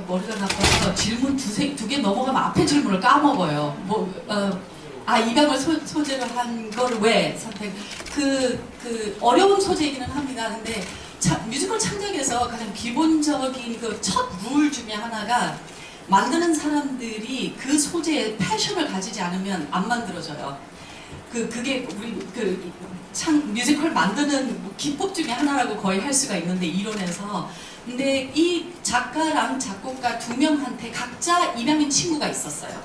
머리가 나빠서 질문 두 개 넘어가면 앞에 질문을 까먹어요. 입양을 소재로 한 걸 왜 선택? 어려운 소재이기는 합니다. 근데 뮤지컬 창작에서 가장 기본적인 그 첫 룰 중에 하나가 만드는 사람들이 그 소재에 패션을 가지지 않으면 안 만들어져요. 그게 우리 뮤지컬 만드는 기법 중에 하나라고 거의 할 수가 있는데, 이론에서. 근데 이 작가랑 작곡가 두 명한테 각자 입양인 친구가 있었어요.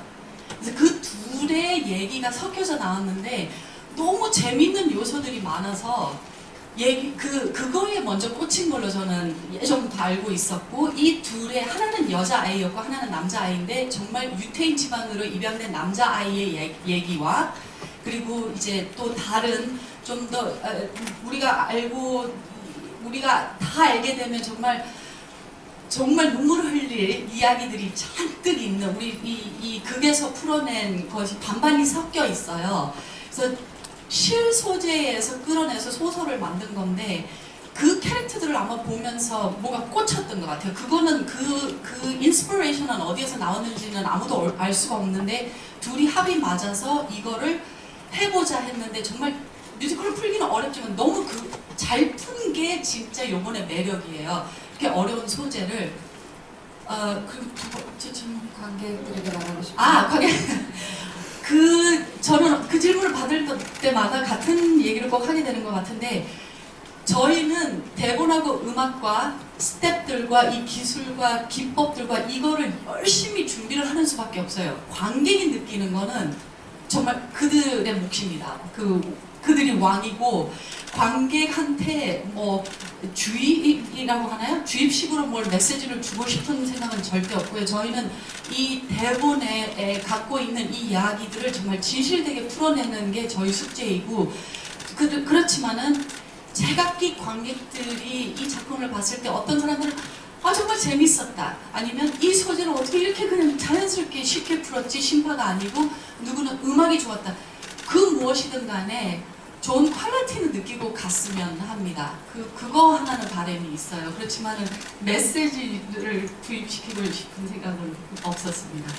그래서 그 둘의 얘기가 섞여서 나왔는데 너무 재밌는 요소들이 많아서 그거에 먼저 꽂힌 걸로 저는 예전부터 알고 있었고, 이 둘의 하나는 여자아이였고 하나는 남자아이인데 정말 유태인 집안으로 입양된 남자아이의 얘기와, 그리고 이제 또 다른 좀 더 우리가 다 알게 되면 정말 눈물을 흘릴 이야기들이 잔뜩 있는, 우리 이 극에서 풀어낸 것이 반반이 섞여 있어요. 그래서 실 소재에서 끌어내서 소설을 만든 건데, 그 캐릭터들을 아마 보면서 뭐가 꽂혔던 것 같아요. 그거는 그 인스피레이션은 어디에서 나왔는지는 아무도 알 수가 없는데, 둘이 합이 맞아서 이거를 해보자 했는데, 정말 뮤지컬을 풀기는 어렵지만 너무 잘 푼 게 진짜 요번의 매력이에요. 이렇게 어려운 소재를 그리고 두 번째 질문, 관객들에게 말하고 싶어요. 저는 그 질문을 받을 때마다 같은 얘기를 꼭 하게 되는 것 같은데, 저희는 대본하고 음악과 스텝들과 이 기술과 기법들과 이거를 열심히 준비를 하는 수밖에 없어요. 관객이 느끼는 거는 정말 그들의 몫입니다. 그들이 왕이고, 관객한테 주입이라고 하나요? 주입식으로 뭘 메시지를 주고 싶은 생각은 절대 없고요. 저희는 이 대본에 갖고 있는 이 이야기들을 정말 진실되게 풀어내는 게 저희 숙제이고, 그렇지만은 제각기 관객들이 이 작품을 봤을 때 어떤 사람들은 정말 재밌었다, 아니면 이 소재를 어떻게 이렇게 그냥 자연스럽게 쉽게 풀었지, 심파가 아니고, 누구는 음악이 좋았다. 그 무엇이든 간에 좋은 퀄리티는 느끼고 갔으면 합니다. 그거 하나는 바람이 있어요. 그렇지만은 메시지를 투입시키고 싶은 생각은 없었습니다.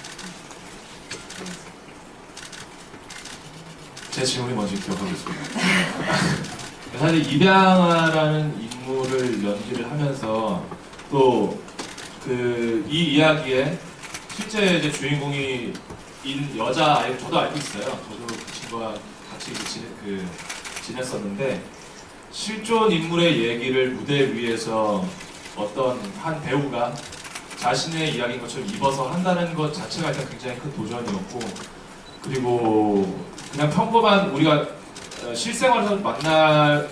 제 질문이 먼저 기억하고 있습니다. 사실 입양아라는 인물을 연기를 하면서 또 이 이야기에 실제 이제 주인공이 여자 아이, 저도 알고 있어요. 저도 그 친구와 같이 지냈었는데, 실존 인물의 얘기를 무대 위에서 어떤 한 배우가 자신의 이야기인 것처럼 입어서 한다는 것 자체가 일단 굉장히 큰 도전이었고, 그리고 그냥 평범한 우리가 실생활에서 만나기에는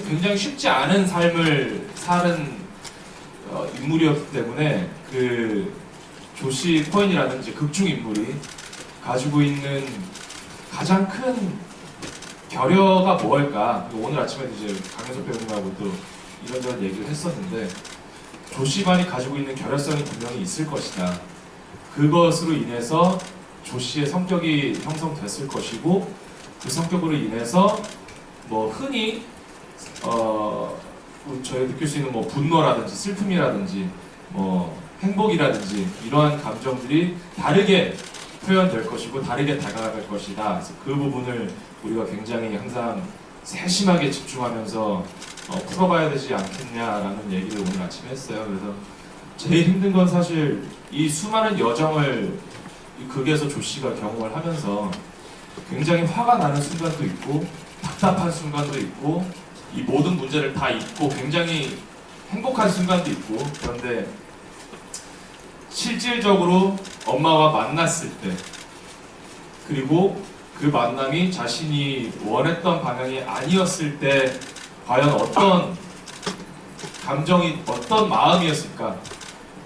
굉장히 쉽지 않은 삶을 사는 인물이었기 때문에, 조시 코엔이라든지 극중 인물이 가지고 있는 가장 큰 결여가 뭘까? 오늘 아침에 이제 강현석 배우님하고 또 이런저런 얘기를 했었는데, 조씨만이 가지고 있는 결여성이 분명히 있을 것이다. 그것으로 인해서 조씨의 성격이 형성됐을 것이고, 그 성격으로 인해서 흔히 저희가 느낄 수 있는 분노라든지 슬픔이라든지 행복이라든지 이러한 감정들이 다르게 표현될 것이고 다르게 다가갈 것이다. 그래서 그 부분을 우리가 굉장히 항상 세심하게 집중하면서 풀어봐야 되지 않겠냐라는 얘기를 오늘 아침에 했어요. 그래서 제일 힘든 건 사실 이 수많은 여정을 이 극에서 조씨가 경험을 하면서 굉장히 화가 나는 순간도 있고 답답한 순간도 있고 이 모든 문제를 다 잊고 굉장히 행복한 순간도 있고, 그런데 실질적으로 엄마와 만났을 때, 그리고 그 만남이 자신이 원했던 방향이 아니었을 때 과연 어떤 감정이, 어떤 마음이었을까,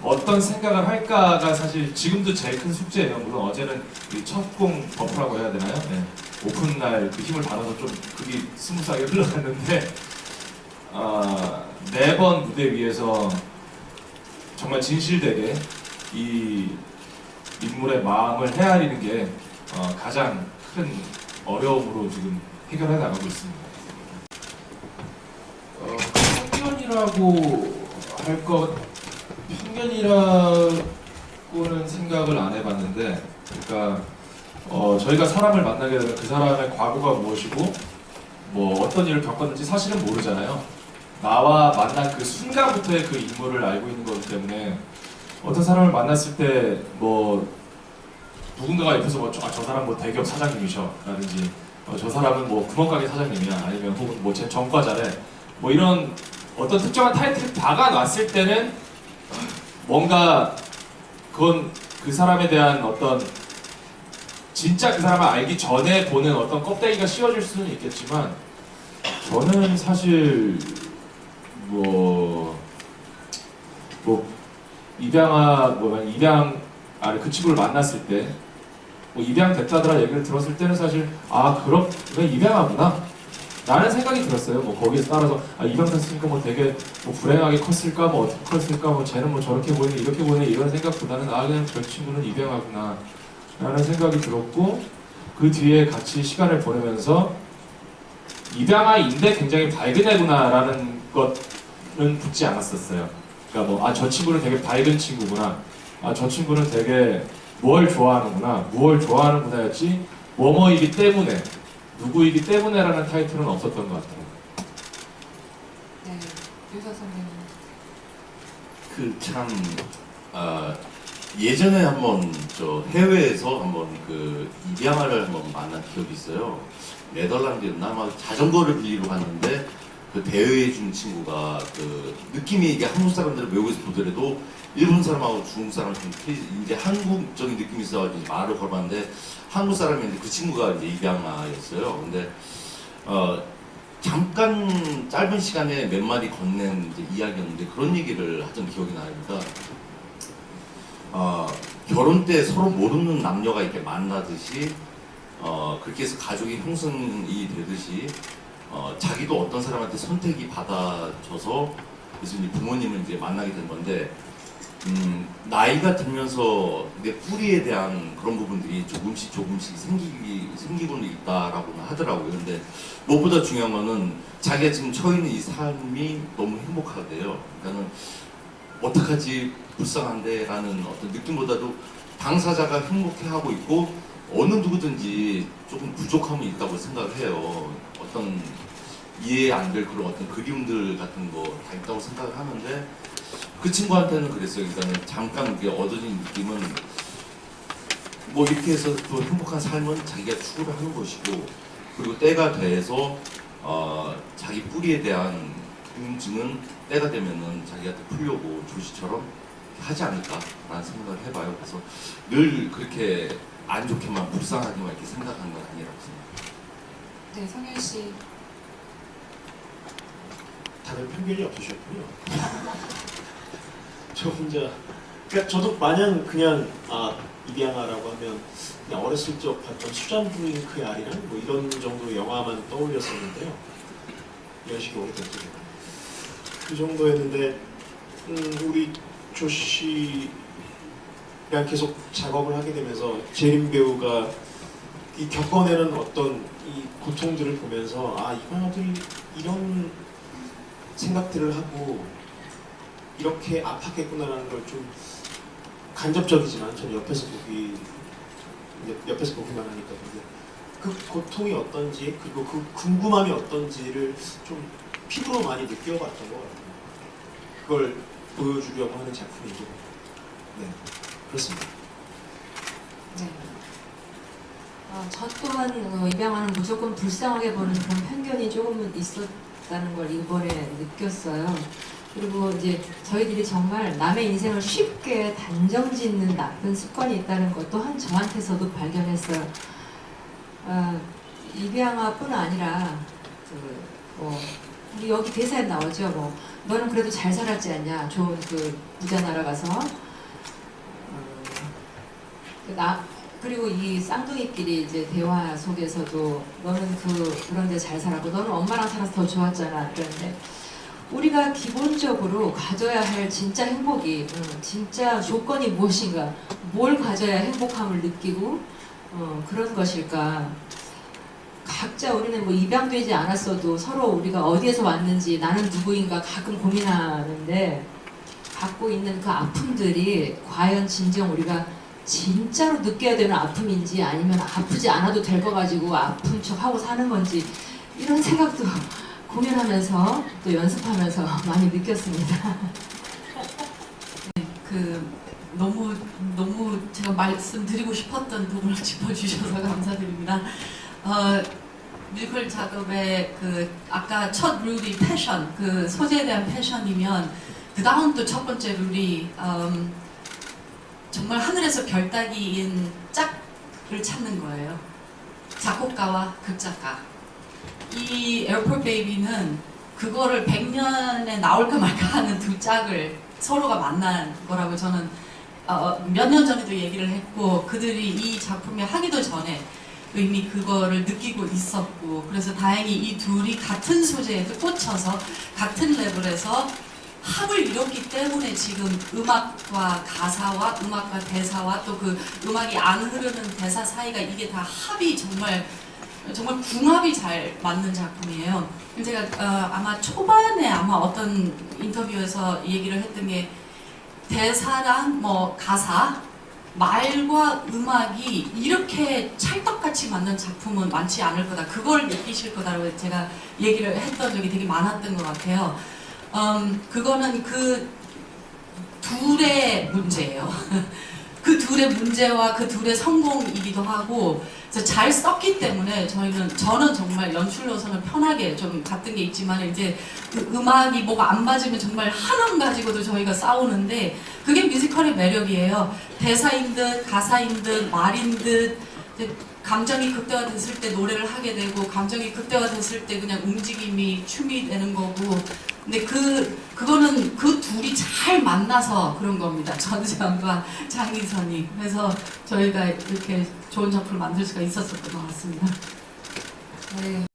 어떤 생각을 할까가 사실 지금도 제일 큰 숙제예요. 물론 어제는 첫 공 버프라고 해야 되나요? 네. 오픈날 그 힘을 받아서 좀 그게 스무스하게 흘러갔는데, 4번 무대 위에서 정말 진실되게 이 인물의 마음을 헤아리는 게 가장 큰 어려움으로 지금 해결해 나가고 있습니다. 학년이라고 할 것 편견이라고는 생각을 안 해봤는데, 그러니까 저희가 사람을 만나게 되면 그 사람의 과거가 무엇이고 뭐 어떤 일을 겪었는지 사실은 모르잖아요. 나와 만난 그 순간부터의 그 인물을 알고 있는 거기 때문에 어떤 사람을 만났을 때 뭐 누군가가 옆에서 뭐 저 사람 뭐 대기업 사장님이셔 라든지 저 사람은 뭐 구멍가게 사장님이야 아니면 혹은 뭐 제 전과자래 뭐 이런 어떤 특정한 타이틀을 박아놨을 때는 뭔가 그건 그 사람에 대한 어떤 진짜 그 사람을 알기 전에 보는 어떤 껍데기가 씌워질 수는 있겠지만 저는 사실 뭐 입양아를 그 친구를 만났을 때 뭐 입양됐다더라 얘기를 들었을 때는 사실 그럼 입양아구나 라는 생각이 들었어요. 뭐 거기에 따라서 입양됐으니까 뭐 되게 뭐 불행하게 컸을까 뭐 어떻게 컸을까 뭐 쟤는 뭐 저렇게 보이네 이렇게 보이네 이런 생각보다는 그냥 저 친구는 입양아구나 라는 생각이 들었고 그 뒤에 같이 시간을 보내면서 입양아인데 굉장히 밝은 애구나 라는 것은 붙지 않았었어요. 그러니까 뭐 저 친구는 되게 밝은 친구구나 저 친구는 되게 뭘 좋아하는구나 무얼 좋아하는구나였지 뭐뭐이기 때문에 누구이기 때문에라는 타이틀은 없었던 것 같아요. 네, 유서 선생님. 참 예전에 한번 해외에서 한번 그 입양아를 한번 만난 기억이 있어요. 네덜란드였나 아마 자전거를 빌리러 갔는데 그 대여해 준 친구가 그 느낌이 이게 한국 사람들을 외국에서 보더라도 일본 사람하고 중국 사람 좀 이제 한국적인 느낌이 있어가지고 말을 걸었는데 한국 사람인데 그 친구가 이제 입양아였어요. 근데 잠깐 짧은 시간에 몇 마디 건넨 이제 이야기였는데 그런 얘기를 하던 기억이 납니다. 결혼 때 서로 모르는 남녀가 이렇게 만나듯이 그렇게 해서 가족이 형성이 되듯이 자기도 어떤 사람한테 선택이 받아져서 그래서 이제 부모님을 이제 만나게 된 건데 나이가 들면서 내 뿌리에 대한 그런 부분들이 조금씩 생기고는 있다라고는 하더라고요. 근데 무엇보다 중요한 거는 자기가 지금 처해 있는 이 삶이 너무 행복하대요. 그러니까는 어떡하지 불쌍한데 라는 어떤 느낌보다도 당사자가 행복해하고 있고 어느 누구든지 조금 부족함이 있다고 생각을 해요. 어떤 이해 안 될 그런 어떤 그리움들 같은 거 다 있다고 생각을 하는데 그 친구한테는 그랬어요. 그러니까 잠깐 이게 얻어진 느낌은 뭐 이렇게 해서 또 행복한 삶은 자기가 추구를 하는 것이고 그리고 때가 돼서 자기 뿌리에 대한 궁금증은 때가 되면은 자기한테 풀려고 조시처럼 하지 않을까라는 생각을 해봐요. 그래서 늘 그렇게 안 좋게만 불쌍하게만 이렇게 생각하는 건 아니라고 생각해요. 네, 성현 씨. 다들 편견이 없으셨군요. 저 혼자, 그러니까 저도 마냥 그냥 입양아라고 하면 그냥 어렸을 적 봤던 수잔브링크의 아리랑 뭐 이런 정도 영화만 떠올렸었는데요. 연식이 오래됐죠. 그 정도였는데 우리 조씨랑 계속 작업을 하게 되면서 재림 배우가 이 겪어내는 어떤 이 고통들을 보면서 입양아들이 이런 생각들을 하고 이렇게 아팠겠구나라는 걸 좀 간접적이지만 저는 옆에서 보기만 하니까 그 고통이 어떤지 그리고 그 궁금함이 어떤지를 좀 피부로 많이 느껴봤던 것 같아요. 그걸 보여주려고 하는 작품이고 네 그렇습니다. 네. 저 또한 입양아는 무조건 불쌍하게 보는 그런 편견이 조금은 있었다는 걸 이번에 느꼈어요. 그리고 이제 저희들이 정말 남의 인생을 쉽게 단정짓는 나쁜 습관이 있다는 것 또한 저한테서도 발견했어요. 입양아뿐 아니라 우리 여기 대사에 나오죠. 너는 그래도 잘 살았지 않냐? 좋은 그 부자 나라 가서 그리고 이 쌍둥이끼리 이제 대화 속에서도 너는 그런 데 잘 살았고 너는 엄마랑 살아서 더 좋았잖아. 그런데 우리가 기본적으로 가져야 할 진짜 행복이 진짜 조건이 무엇인가, 뭘 가져야 행복함을 느끼고 그런 것일까. 각자 우리는 뭐 입양되지 않았어도 서로 우리가 어디에서 왔는지 나는 누구인가 가끔 고민하는데 갖고 있는 그 아픔들이 과연 진정 우리가 진짜로 느껴야 되는 아픔인지 아니면 아프지 않아도 될 거 가지고 아픈 척 하고 사는 건지 이런 생각도 공연하면서 또 연습하면서 많이 느꼈습니다. 너무 제가 말씀드리고 싶었던 부분을 짚어주셔서 감사드립니다. 뮤지컬 작업의 아까 첫 룰이 패션, 그 소재에 대한 패션이면 그 다음 또 첫 번째 룰이 정말 하늘에서 별 따기인 짝을 찾는 거예요. 작곡가와 극작가. 이 에어포트 베이비는 그거를 100년에 나올까 말까 하는 두 짝을 서로가 만난 거라고 저는 몇 년 전에도 얘기를 했고, 그들이 이 작품에 하기도 전에 이미 그거를 느끼고 있었고, 그래서 다행히 이 둘이 같은 소재에도 꽂혀서 같은 레벨에서 합을 이뤘기 때문에 지금 음악과 가사와 음악과 대사와 또 그 음악이 안 흐르는 대사 사이가 이게 다 합이 정말 궁합이 잘 맞는 작품이에요. 제가 아마 초반에 어떤 인터뷰에서 얘기를 했던 게, 대사랑 뭐 가사, 말과 음악이 이렇게 찰떡같이 맞는 작품은 많지 않을 거다. 그걸 느끼실 거다라고 제가 얘기를 했던 적이 되게 많았던 것 같아요. 그거는 그 둘의 문제예요. 그 둘의 문제와 그 둘의 성공이기도 하고, 그래서 잘 썼기 때문에 저는 정말 연출로서는 편하게 좀 갔던 게 있지만, 이제 그 음악이 뭐가 안 맞으면 정말 한음 가지고도 저희가 싸우는데, 그게 뮤지컬의 매력이에요. 대사인 듯 가사인 듯 말인 듯, 감정이 극대화됐을 때 노래를 하게 되고, 감정이 극대화됐을 때 그냥 움직임이 춤이 되는 거고. 근데 그거는 그 둘이 잘 만나서 그런 겁니다. 전지현과 장희선이. 그래서 저희가 이렇게 좋은 작품을 만들 수가 있었던 것 같습니다. 네.